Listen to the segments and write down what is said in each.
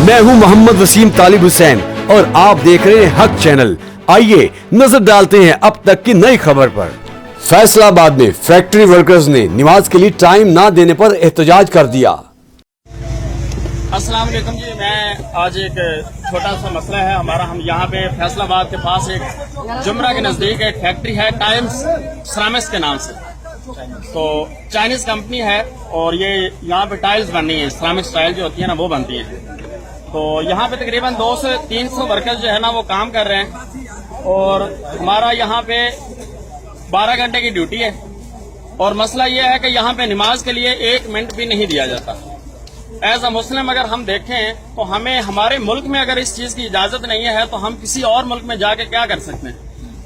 मैं हूं मोहम्मद वसीम तालिब हुसैन और आप देख रहे हैं हक चैनल। आइए नजर डालते हैं अब तक की नई खबर पर। फैसलाबाद में फैक्ट्री वर्कर्स ने नमाज के लिए टाइम ना देने पर एहतजाज कर दिया। अस्सलाम वालेकुम जी, मैं आज एक छोटा सा मसला है हमारा। हम यहाँ पे फैसलाबाद के पास एक जुमरा के नजदीक एक फैक्ट्री है टाइम्स सरामिक्स के नाम से। तो चाइनीज कंपनी है और ये यहाँ पे टाइल्स बननी है, सरामिक्स टाइल जो होती है ना वो बनती है। तो यहाँ पे तकरीबन 200 से 300 वर्कर्स जो है ना वो काम कर रहे हैं और हमारा यहाँ पे 12 घंटे की ड्यूटी है। और मसला ये है कि यहाँ पे नमाज के लिए 1 मिनट भी नहीं दिया जाता। एज अ मुस्लिम अगर हम देखें तो हमें हमारे मुल्क में अगर इस चीज की इजाजत नहीं है तो हम किसी और मुल्क में जाके क्या कर सकते हैं।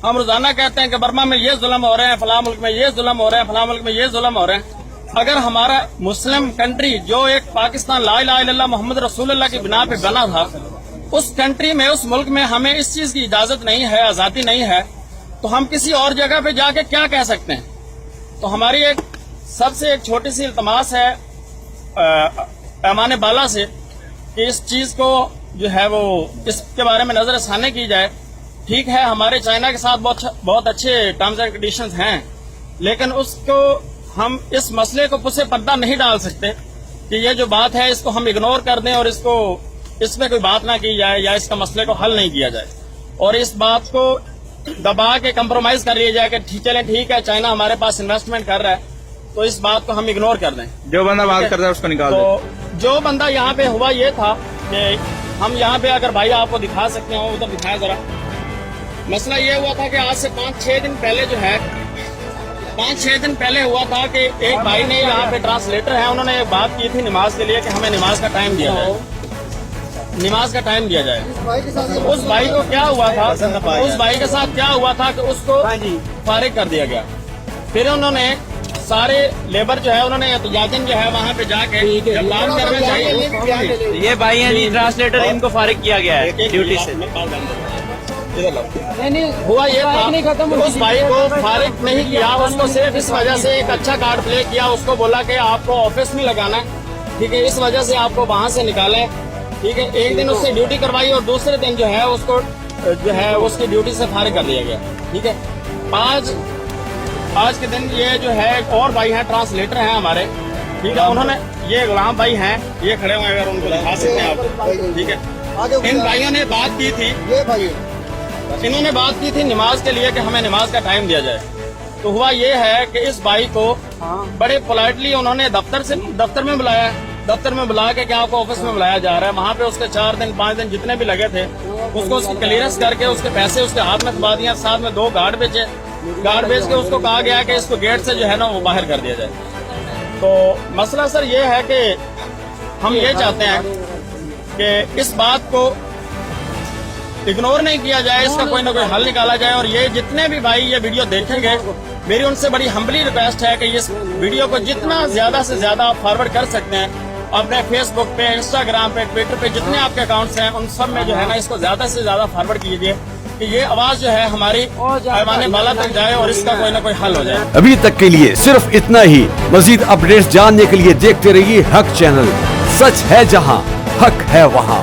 हम रोजाना कहते हैं कि बर्मा में ये जुल्म हो रहे हैं, फलां मुल्क में ये जुल्म हो रहे हैं, फलां मुल्क में ये जुल्म हो रहे हैं। अगर हमारा मुस्लिम कंट्री जो एक पाकिस्तान ला इलाहा इल्लल्लाह मोहम्मद रसूलुल्लाह की बिना पे बना था, उस कंट्री में उस मुल्क में हमें इस चीज की इजाजत नहीं है, आजादी नहीं है, तो हम किसी और जगह पे जाके क्या कह सकते हैं। तो हमारी एक सबसे एक छोटी सी इल्तमास है पैमाने बाला से कि इस चीज को जो है वो इसके बारे में नजरसानी की जाए। ठीक है, हमारे चाइना के साथ बहुत अच्छे टर्म्स एंड कंडीशंस हैं, लेकिन उसको हम इस मसले को पुसे पर्दा नहीं डाल सकते कि ये जो बात है इसको हम इग्नोर कर दें और इस पे कोई बात ना की जाए या इसका मसले को हल नहीं किया जाए और इस बात को दबा के कंप्रोमाइज कर लिया जाए कि चले ठीक है चाइना हमारे पास इन्वेस्टमेंट कर रहा है तो इस बात को हम इग्नोर कर दें। जो बंदा बात कर रहा है उसको निकाल दें। तो जो बंदा यहाँ पे हुआ ये था कि हम यहाँ पे अगर भाई आपको दिखा सकते हो उधर दिखाया जरा। मसला ये हुआ था कि आज से 5-6 दिन पहले जो है 5-6 दिन पहले हुआ था कि एक भाई ने यहाँ पे ट्रांसलेटर है, उन्होंने एक बात की थी नमाज के लिए कि हमें नमाज का टाइम दिया जाए, नमाज का टाइम दिया जाए। उस भाई को क्या हुआ था, उस भाई के साथ क्या हुआ था कि उसको फारिग कर दिया गया। फिर उन्होंने सारे लेबर जो है उन्होंने एहतजाजन जो है वहाँ पे जाके जब बात करना चाहिए। ये भाई हैं जी ट्रांसलेटर, इनको फारिग किया गया है ड्यूटी से। हुआ ये था उस भाई को फारिग नहीं किया, उसको सिर्फ इस वजह से एक अच्छा कार्ड प्ले किया, उसको बोला कि आपको ऑफिस में लगाना है, ठीक है, इस वजह से आपको वहाँ से निकाले, ठीक है। एक दिन उससे ड्यूटी करवाई और दूसरे दिन जो है उसको जो है उसकी ड्यूटी से फारिग कर दिया गया, ठीक है। आज के दिन ये जो है एक और भाई हैं ट्रांसलेटर हैं हमारे, ठीक है, उन्होंने ये गुलाम भाई हैं, ये खड़े हुए अगर उनको दिखा सकते हैं आप, ठीक है। इन भाइयों ने बात की थी, इन्होंने बात की थी नमाज के लिए कि हमें नमाज का टाइम दिया जाए। तो हुआ ये है कि इस भाई को बड़े पोलाइटली उन्होंने दफ्तर में बुलाया, दफ्तर में बुला के क्या आपको ऑफिस में बुलाया जा रहा है। वहाँ पे उसके 4 दिन 5 दिन जितने भी लगे थे उसको उसकी क्लियरेंस करके उसके पैसे उसके हाथ में दबा दिया, साथ में 2 गार्ड बेच के उसको कहा गया कि इसको गेट से जो है ना वो बाहर कर दिया जाए। तो मसला सर ये है कि हम ये चाहते हैं कि इस बात को इग्नोर नहीं किया जाए, इसका कोई ना कोई हल निकाला जाए। और ये जितने भी भाई ये वीडियो देखेंगे, मेरी उनसे बड़ी हम्बली रिक्वेस्ट है कि इस वीडियो को जितना ज्यादा से ज्यादा आप फॉरवर्ड कर सकते हैं अपने फेसबुक पे, इंस्टाग्राम पे, ट्विटर पे, जितने आपके अकाउंट्स हैं उन सब में जो है ना इसको ज्यादा से ज्यादा फॉरवर्ड कीजिए कि ये आवाज जो है हमारी पैमाने बाला तक जाए और इसका कोई ना कोई हल हो जाए। अभी तक के लिए सिर्फ इतना ही। मजीद अपडेट्स जानने के लिए देखते रहिए हक चैनल। सच है जहां हक है वहां।